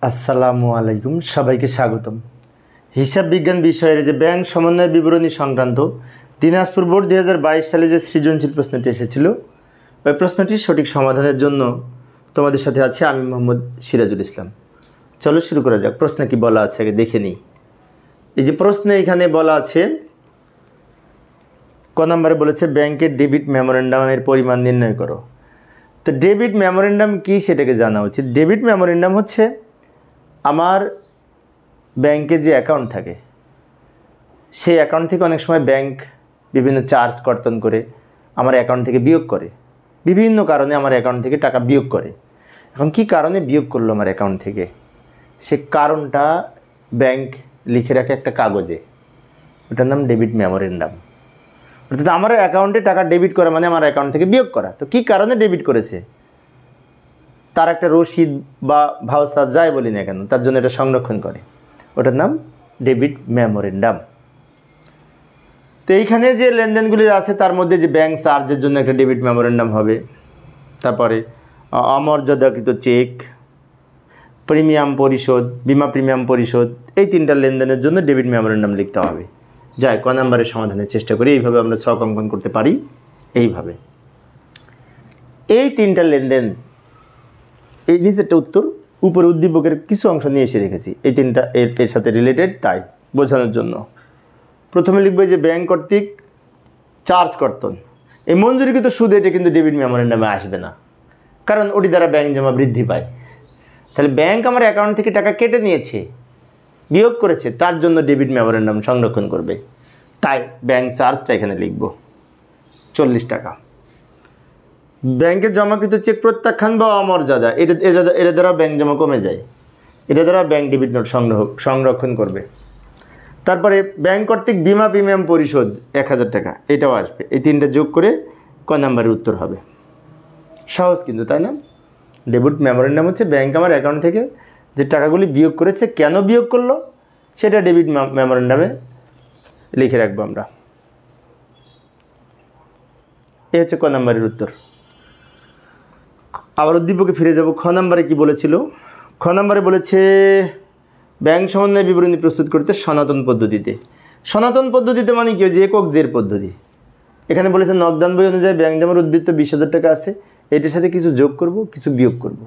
আসসালামু আলাইকুম, সবাইকে স্বাগতম। হিসাব বিজ্ঞান বিষয়ের যে ব্যাংক সমন্বয় বিবরণী সংক্রান্ত দিনাজপুর বোর্ড 2022 সালে যে সৃজনশীল প্রশ্নটি এসেছিল, ওই প্রশ্নটির সঠিক সমাধানের জন্য তোমাদের সাথে আছে আমি মোহাম্মদ সিরাজুল ইসলাম। চলো শুরু করা যাক। প্রশ্নে কি বলা আছে আগে দেখে নিই। এই যে প্রশ্নে এখানে বলা আছে, ক নম্বরে বলেছে ব্যাংকের ডেবিট মেমোরেন্ডামের পরিমাণ নির্ণয় করো। তো ডেবিট মেমোরেন্ডাম কি সেটাকে জানা উচিত। ডেবিট মেমোরেন্ডাম হচ্ছে আমার ব্যাংকে যে অ্যাকাউন্ট থাকে, সেই অ্যাকাউন্ট থেকে অনেক সময় ব্যাংক বিভিন্ন চার্জ কর্তন করে আমার অ্যাকাউন্ট থেকে বিয়োগ করে, বিভিন্ন কারণে আমার অ্যাকাউন্ট থেকে টাকা বিয়োগ করে। এখন কি কারণে বিয়োগ করলো আমার অ্যাকাউন্ট থেকে, সে কারণটা ব্যাংক লিখে রাখে একটা কাগজে, ওটার নাম ডেবিট মেমোরেন্ডাম। অর্থাৎ আমার অ্যাকাউন্টে টাকা ডেবিট করা মানে আমার অ্যাকাউন্ট থেকে বিয়োগ করা। তো কী কারণে ডেবিট করেছে তার একটা রসিদ বা ভাউচার যাই বলি না কেন, তার জন্য এটা সংরক্ষণ করে, ওটার নাম ডেবিট মেমোরেন্ডাম। তো এইখানে যে লেনদেনগুলি আছে তার মধ্যে যে ব্যাংক চার্জের জন্য একটা ডেবিট মেমোরেন্ডাম হবে, তারপরে অমর্যাদাকৃত চেক, প্রিমিয়াম পরিশোধ, বিমা প্রিমিয়াম পরিশোধ, এই তিনটা লেনদেনের জন্য ডেবিট মেমোরেন্ডাম লিখতে হবে। যাই ক নাম্বারের সমাধানের চেষ্টা করি। এইভাবে আমরা ছক অঙ্কন করতে পারি। এইভাবে এই তিনটা লেনদেন, এই নিচেরটা উত্তর, উপরে উদ্দীপকের কিছু অংশ নিয়ে এসে রেখেছি, এই তিনটা এর সাথে রিলেটেড, তাই বোঝানোর জন্য। প্রথমে লিখবো যে ব্যাংক কর্তৃক চার্জ কর্তন, এই মঞ্জুরিকৃত সুদ, এটা কিন্তু ডেবিট মেমোরেন্ডামে আসবে না, কারণ ওটি দ্বারা ব্যাংক জমা বৃদ্ধি পায়। তাহলে ব্যাংক আমার অ্যাকাউন্ট থেকে টাকা কেটে নিয়েছে, বিয়োগ করেছে, তার জন্য ডেবিট মেমোরেন্ডাম সংরক্ষণ করবে। তাই ব্যাংক চার্জটা এখানে লিখব 40 টাকা। ব্যাংকে জমাকৃত চেক প্রত্যাখ্যান বা অমর্যাদা, এটা দ্বারা ব্যাংক জমা কমে যায়, এটা দ্বারা ব্যাংক ডেবিট নোট সংরক্ষণ করবে। তারপরে ব্যাংক কর্তৃক বিমা প্রিমিয়াম পরিশোধ 1000 টাকা, এটাও আসবে। এই তিনটা যোগ করে ক নাম্বারের উত্তর হবে। সহজ কিন্তু, তাই না? ডেবিট মেমোরেন্ডাম হচ্ছে ব্যাংক আমার অ্যাকাউন্ট থেকে যে টাকাগুলি বিয়োগ করেছে, কেন বিয়োগ করলো সেটা ডেবিট মেমোরেন্ডামে লিখে রাখবো আমরা। এই হচ্ছে ক নাম্বারের উত্তর। আবার উদ্দীপকে ফিরে যাব। খ নাম্বারে কি বলেছিল? খ নাম্বারে বলেছে ব্যাংক সমন্বয় বিবরণী প্রস্তুত করতে সনাতন পদ্ধতিতে। সনাতন পদ্ধতিতে মানে কি? যে একক জের পদ্ধতি। এখানে বলেছে নগদান বই অনুযায়ী ব্যাংক জমার উদ্বৃত্ত 20,000 টাকা আছে, এটার সাথে কিছু যোগ করব, কিছু বিয়োগ করব।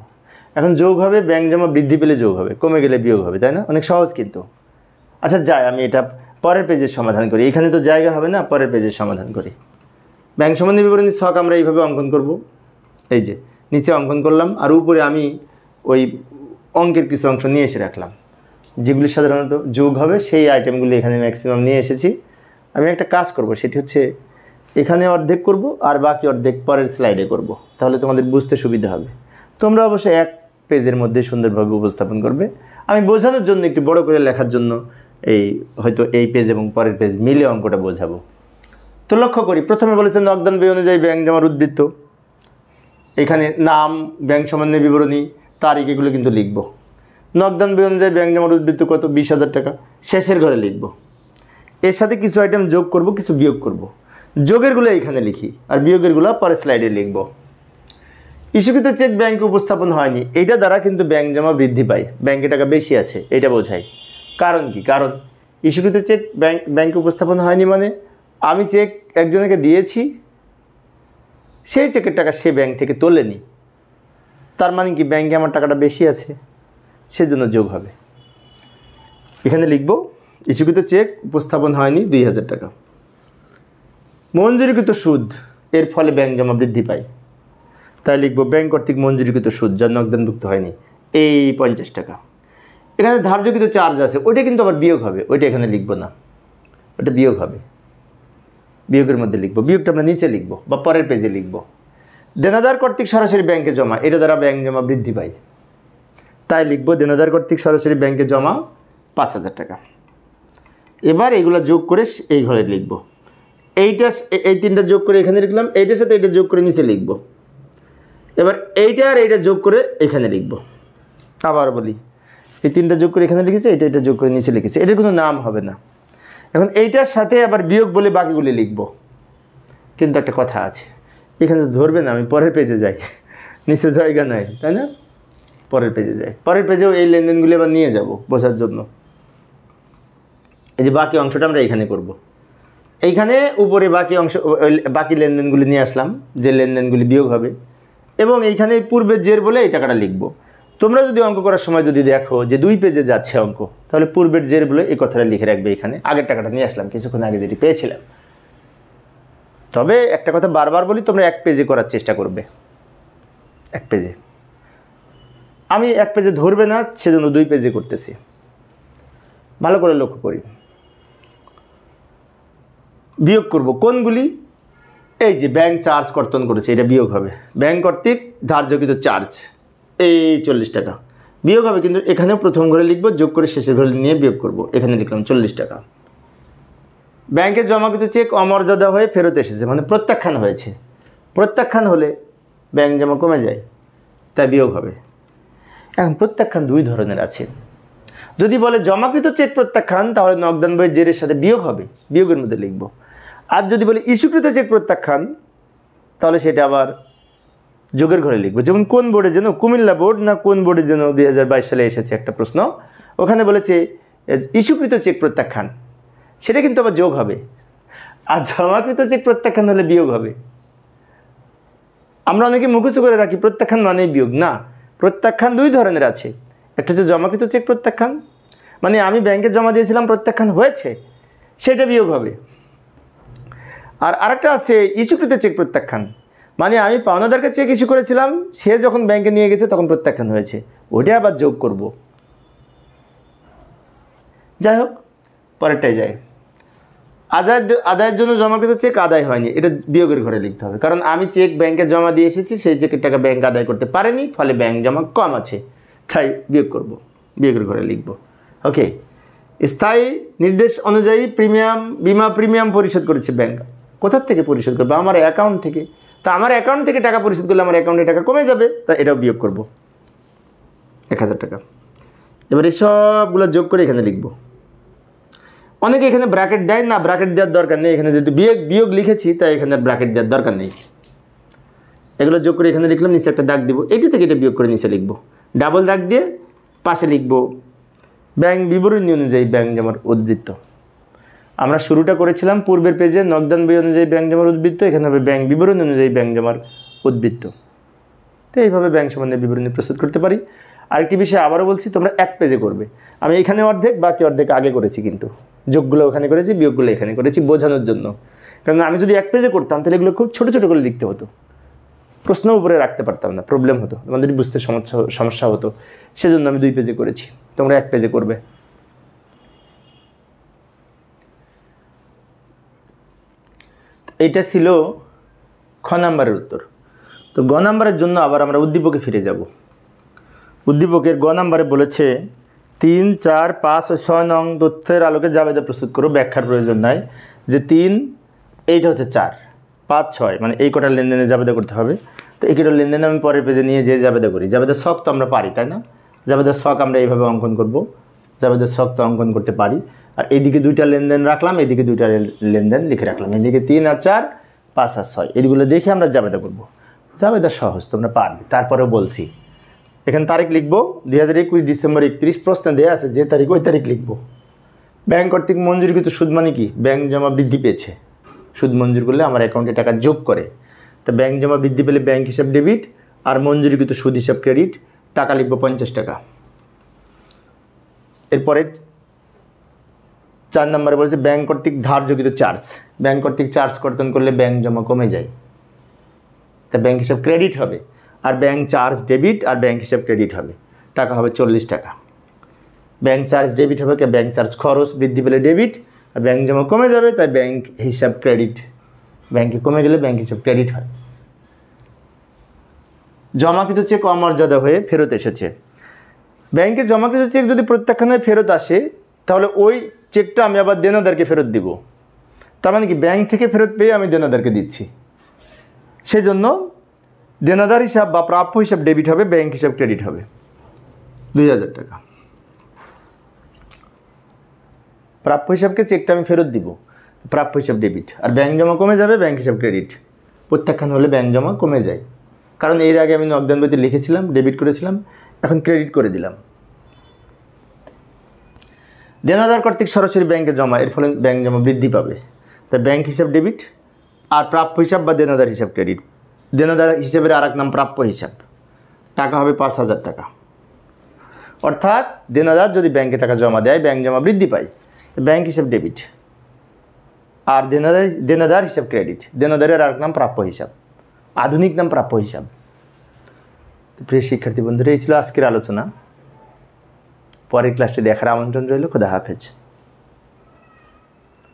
এখন যোগ হবে, ব্যাংক জমা বৃদ্ধি পেলে যোগ হবে, কমে গেলে বিয়োগ হবে, তাই না? অনেক সহজ কিন্তু। আচ্ছা যাই, আমি এটা পরের পেজের সমাধান করি, এখানে তো জায়গা হবে না, পরের পেজের সমাধান করি। ব্যাংক সমন্বয় বিবরণীর ছক আমরা এইভাবে অঙ্কন করব। এই যে নিচে অঙ্কন করলাম, আর উপরে আমি ওই অঙ্কের কিছু অংশ নিয়ে এসে রাখলাম, যেগুলি সাধারণত যোগ হবে, সেই আইটেমগুলি এখানে ম্যাক্সিমাম নিয়ে এসেছি। আমি একটা কাজ করব, সেটি হচ্ছে এখানে অর্ধেক করব আর বাকি অর্ধেক পরের স্লাইডে করব, তাহলে তোমাদের বুঝতে সুবিধা হবে। তোমরা অবশ্যই এক পেজের মধ্যে সুন্দরভাবে উপস্থাপন করবে। আমি বোঝানোর জন্য একটু বড় করে লেখার জন্য হয়তো এই পেজ এবং পরের পেজ মিলে অঙ্কটা বোঝাবো। তো লক্ষ্য করি, প্রথমে বলেছে নগদান বই অনুযায়ী ব্যাংক জমার উদ্বৃত্ত, এখানে নাম, ব্যাংক সমন্বয় বিবরণী, তারিখ, এগুলো কিন্তু লিখব। নগদান বই অনুযায়ী ব্যাংক জমার উদ্বৃত্ত কত? 20,000 টাকা, শেষের ঘরে লিখব। এর সাথে কিছু আইটেম যোগ করব, কিছু বিয়োগ করব। যোগেরগুলো এখানে লিখি আর বিয়োগেরগুলো পরের স্লাইডে লিখব। ইস্যুকৃত চেক ব্যাংকে উপস্থাপন হয়নি, এইটা দ্বারা কিন্তু ব্যাংক জমা বৃদ্ধি পায়, ব্যাংকে টাকা বেশি আছে, এটা বোঝায়। কারণ কি? কারণ ইস্যুকৃত চেক ব্যাংকে উপস্থাপন হয়নি মানে আমি চেক একজনকে দিয়েছি, সেই চেকের টাকা সে ব্যাংক থেকে তোলেনি, তার মানে কি ব্যাংকে আমার টাকাটা বেশি আছে, সেজন্য যোগ হবে। এখানে লিখব ইস্যুকৃত চেক উপস্থাপন হয়নি 2,000 টাকা। মঞ্জুরিকৃত সুদ, এর ফলে ব্যাংক জমা বৃদ্ধি পায়, তাই লিখব ব্যাংক কর্তৃক মঞ্জুরিকৃত সুদ যা নগদানভুক্ত হয়নি, এই 50 টাকা। এখানে ধার্যকৃত চার্জ আছে, ওইটা কিন্তু আবার বিয়োগ হবে, ওইটা এখানে লিখব না, ওটা বিয়োগ হবে, বিয়োগের মধ্যে লিখব। বিয়োগটা আমরা নিচে লিখব বা পরের পেজে লিখব। দেনাদার কর্তৃক সরাসরি ব্যাংকে জমা, এটা দ্বারা ব্যাংক জমা বৃদ্ধি পায়, তাই লিখব দেনাদার কর্তৃক সরাসরি ব্যাংকে জমা 5,000 টাকা। এবার এইগুলো যোগ করে এই ঘরে লিখব। এই তিনটা যোগ করে এখানে লিখলাম, এইটার সাথে এইটা যোগ করে নিচে লিখব। এবার এইটা আর এইটা যোগ করে এখানে লিখব। আবার বলি, এই তিনটা যোগ করে এখানে লিখেছি, এটা যোগ করে নিচে লিখেছি, এটার কোনো নাম হবে না। এখন এইটার সাথে আবার বিয়োগ বলে বাকিগুলি লিখব। কিন্তু একটা কথা আছে, এখানে তো ধরবে না, আমি পরের পেজে যাই, নিচে জায়গা নাই, তাই না? পরের পেজে যাই, পরের পেজেও এই লেনদেনগুলি আবার নিয়ে যাব বোঝার জন্য। এই যে বাকি অংশটা আমরা এখানে করব, এইখানে উপরে বাকি অংশ বাকি লেনদেনগুলি নিয়ে আসলাম, যে লেনদেনগুলি বিয়োগ হবে, এবং এইখানে পূর্বের জের বলে এই টাকাটা লিখব। তোমরা যদি অঙ্ক করার সময় যদি দেখো যে 2 পেজে যাচ্ছে অঙ্ক, তাহলে পূর্বের জের বলে এই কথাটা লিখে রাখবে। এখানে আগের টাকাটা নিয়ে আসলাম কিছুক্ষণ আগে যেটি পেয়েছিলাম। তবে একটা কথা বারবার বলি, তোমরা 1 পেজে করার চেষ্টা করবে। 1 পেজে আমি 1 পেজে ধরবে না, সেজন্য 2 পেজে করতেছি। ভালো করে লক্ষ্য করি। বিয়োগ করব কোনগুলি? এই যে ব্যাংক চার্জ কর্তন করেছে, এটা বিয়োগ হবে। ব্যাংক কর্তৃক ধার্যকৃত চার্জ এই 40 টাকা বিয়োগ হবে, কিন্তু এখানেও প্রথম ঘরে লিখব, যোগ করে শেষের ঘরে নিয়ে বিয়োগ করব। এখানে লিখলাম 40 টাকা। ব্যাংকে জমাকৃত চেক অমর্যাদা হয়ে ফেরত এসেছে, মানে প্রত্যাখ্যান হয়েছে। প্রত্যাখ্যান হলে ব্যাংক জমা কমে যায়, তাই বিয়োগ হবে। এখন প্রত্যাখ্যান 2 ধরনের আছে। যদি বলে জমাকৃত চেক প্রত্যাখ্যান, তাহলে নগদান বইয়ের জেরের সাথে বিয়োগ হবে, বিয়োগের মধ্যে লিখব। আর যদি বলে ইস্যুকৃত চেক প্রত্যাখ্যান, তাহলে সেটা আবার যোগের ঘরে লিখব। যেমন কোন বোর্ডে যেন, কুমিল্লা বোর্ড না কোন বোর্ডে যেন 2022 সালে এসেছে একটা প্রশ্ন, ওখানে বলেছে ইস্যুকৃত চেক প্রত্যাখ্যান, সেটা কিন্তু আবার যোগ হবে। আর জমাকৃত চেক প্রত্যাখ্যান হলে বিয়োগ হবে। আমরা অনেকে মুখস্থ করে রাখি প্রত্যাখ্যান মানেই বিয়োগ, না। প্রত্যাখ্যান 2 ধরনের আছে। একটা হচ্ছে জমাকৃত চেক প্রত্যাখ্যান, মানে আমি ব্যাংকে জমা দিয়েছিলাম, প্রত্যাখ্যান হয়েছে, সেটা বিয়োগ হবে। আর আরেকটা আছে ইস্যুকৃত চেক প্রত্যাখ্যান, মানে আমি পাওনাদারকে চেক ইস্যু করেছিলাম, সে যখন ব্যাংকে নিয়ে গেছে তখন প্রত্যাখ্যান হয়েছে, ওটা আবার যোগ করব। যাই হোক, পরেরটাই যায়। আদায়ের জন্য জমাকৃত চেক আদায় হয়নি, এটা বিয়োগের ঘরে লিখতে হবে। কারণ আমি চেক ব্যাংকে জমা দিয়ে এসেছি, সেই চেকের টাকা ব্যাংক আদায় করতে পারেনি, ফলে ব্যাংক জমা কম আছে, তাই বিয়োগ করব, বিয়োগের ঘরে লিখব। ওকে। স্থায়ী নির্দেশ অনুযায়ী বিমা প্রিমিয়াম পরিশোধ করেছে ব্যাংক। কোথার থেকে পরিশোধ করবে? আমার অ্যাকাউন্ট থেকে। তা আমার অ্যাকাউন্ট থেকে টাকা পরিশোধ করলে আমার অ্যাকাউন্টে টাকা কমে যাবে, তা এটাও বিয়োগ করব, 1000 টাকা। এবার এই সবগুলো যোগ করে এখানে লিখব। অনেকে এখানে ব্র্যাকেট দেয় না, ব্র্যাকেট দেওয়ার দরকার নেই। এখানে যেহেতু বিয়োগ লিখেছি, তাই এখানে ব্র্যাকেট দেওয়ার দরকার নেই। এগুলো যোগ করে এখানে লিখলাম, নিচে একটা দাগ দিব, এটি থেকে এটা বিয়োগ করে নিচে লিখব। ডাবল দাগ দিয়ে পাশে লিখব ব্যাংক বিবরণী অনুযায়ী ব্যাংক জমার উদ্বৃত্ত। আমরা শুরুটা করেছিলাম পূর্বের পেজে নগদান বই অনুযায়ী ব্যাংক জমার উদ্বৃত্ত, এখানে হবে ব্যাংক বিবরণী অনুযায়ী ব্যাংক জমার উদ্বৃত্ত। তো এইভাবে ব্যাংক সম্বন্ধে বিবরণী প্রস্তুত করতে পারি। আরেকটি বিষয় আবারও বলছি, তোমরা 1 পেজে করবে। আমি এখানে অর্ধেক, বাকি অর্ধেক আগে করেছি, কিন্তু যোগগুলো ওখানে করেছি, বিয়োগগুলো এখানে করেছি বোঝানোর জন্য। কারণ আমি যদি 1 পেজে করতাম, তাহলে এগুলো খুব ছোটো ছোটো করে লিখতে হতো, প্রশ্ন উপরে রাখতে পারতাম না, প্রবলেম হতো, আমাদের বুঝতে সমস্যা হতো। সেজন্য আমি 2 পেজে করেছি, তোমরা 1 পেজে করবে। এইটা ছিল খ নাম্বারের উত্তর। তো গ নাম্বারের জন্য আবার আমরা উদ্দীপকে ফিরে যাব। উদ্দীপকের গ নাম্বারে বলেছে 3, 4, 5 ও 6 নং তথ্যের আলোকে জাবেদা প্রস্তুত করো। ব্যাখ্যার প্রয়োজন নাই, যে 3, এইটা হচ্ছে 4, 5, 6, মানে এই কটার লেনদেনে জাবেদা করতে হবে। তো এই কটার লেনদেনে আমি পরের পেজে নিয়ে যে জাবেদা করি, জাবেদার ছক তো আমরা পারি, তাই না? জাবেদার ছক আমরা এইভাবে অঙ্কন করব, জাবেদার ছক তো অঙ্কন করতে পারি। আর এইদিকে 2টা লেনদেন রাখলাম, এদিকে 2টা লেনদেন লিখে রাখলাম, এদিকে 3 আর 4, 5 আর 6, এগুলো দেখে আমরা জাবেদা করব। জাবেদা সহজ, তোমরা পারবে। তারপরেও বলছি, এখানে তারিখ লিখব 2021 ডিসেম্বর 31, প্রশ্ন দেওয়া আছে যে তারিখ, ওই তারিখ লিখব। ব্যাংক কর্তৃক মঞ্জুরকৃত সুদ মানে কি? ব্যাংক জমা বৃদ্ধি পেয়েছে, সুদ মঞ্জুর করলে আমার অ্যাকাউন্টে টাকা যোগ করে। তো ব্যাংক জমা বৃদ্ধি পেলে ব্যাংক হিসাব ডেবিট, আর মঞ্জুরকৃত সুদ হিসাব ক্রেডিট। টাকা লিখব 50 টাকা। এরপরে 4 নম্বরে বলেছে ব্যাংক কর্তৃক ধার্যকৃত চার্জ। ব্যাংক কর্তৃক চার্জ কর্তন করলে ব্যাংক জমা কমে যায়, তা ব্যাংক হিসাব ক্রেডিট হবে। আর ব্যাংক চার্জ ডেবিট, আর ব্যাংক হিসাব ক্রেডিট হবে। টাকা হবে 40 টাকা। ব্যাংক চার্জ ডেবিট হবে, ব্যাংক চার্জ খরচ বৃদ্ধি পেলে ডেবিট, আর ব্যাংক জমা কমে যাবে, তাই ব্যাংক হিসাব ক্রেডিট। ব্যাংকে কমে গেলে ব্যাংক হিসাব ক্রেডিট হয়। জমাকৃত চেক অমর্যাদা হয়ে ফেরত এসেছে। ব্যাংকে জমাকৃত চেক যদি প্রত্যাখ্যান হয়ে ফেরত আসে, তাহলে ওই চেকটা আমি আবার দেনাদারকে ফেরত দিব। তার মানে কি, ব্যাংক থেকে ফেরত পেয়ে আমি দেনাদারকে দিচ্ছি। সেই জন্য দেনাদার হিসাব বা প্রাপ্য হিসাব ডেবিট হবে, ব্যাংক হিসাব ক্রেডিট হবে। 2000 টাকা। প্রাপ্য হিসাবকে চেকটা আমি ফেরত দিব, প্রাপ্য হিসাব ডেবিট। আর ব্যাংক জমা কমে যাবে, ব্যাংক হিসাব ক্রেডিট। প্রত্যাখ্যান হলে ব্যাংক জমা কমে যায়, কারণ এর আগে আমি নগদান বইতে লিখেছিলাম, ডেবিট করেছিলাম। এখন ক্রেডিট করে দিলাম। দেনাদার কর্তৃক সরাসরি ব্যাংকে জমা, এর ফলে ব্যাংক জমা বৃদ্ধি পাবে। তাই ব্যাংক হিসাব ডেবিট, আর প্রাপ্য হিসাব বা দেনাদার হিসাব ক্রেডিট। দেনাদার হিসাবের আর এক নাম প্রাপ্য হিসাব। টাকা হবে 5,000 টাকা। অর্থাৎ দেনাদার যদি ব্যাংকে টাকা জমা দেয়, ব্যাংক জমা বৃদ্ধি পায়, ব্যাংক হিসাব ডেবিট, আর দেনাদার হিসাব ক্রেডিট। দেনাদারের আর এক নাম প্রাপ্য হিসাব, আধুনিক নাম প্রাপ্য হিসাব। প্রিয় শিক্ষার্থী বন্ধুরা, এই ছিল আজকের আলোচনা। পরের ক্লাসটি দেখার আমন্ত্রণ রইল। খোদা হাফেজ।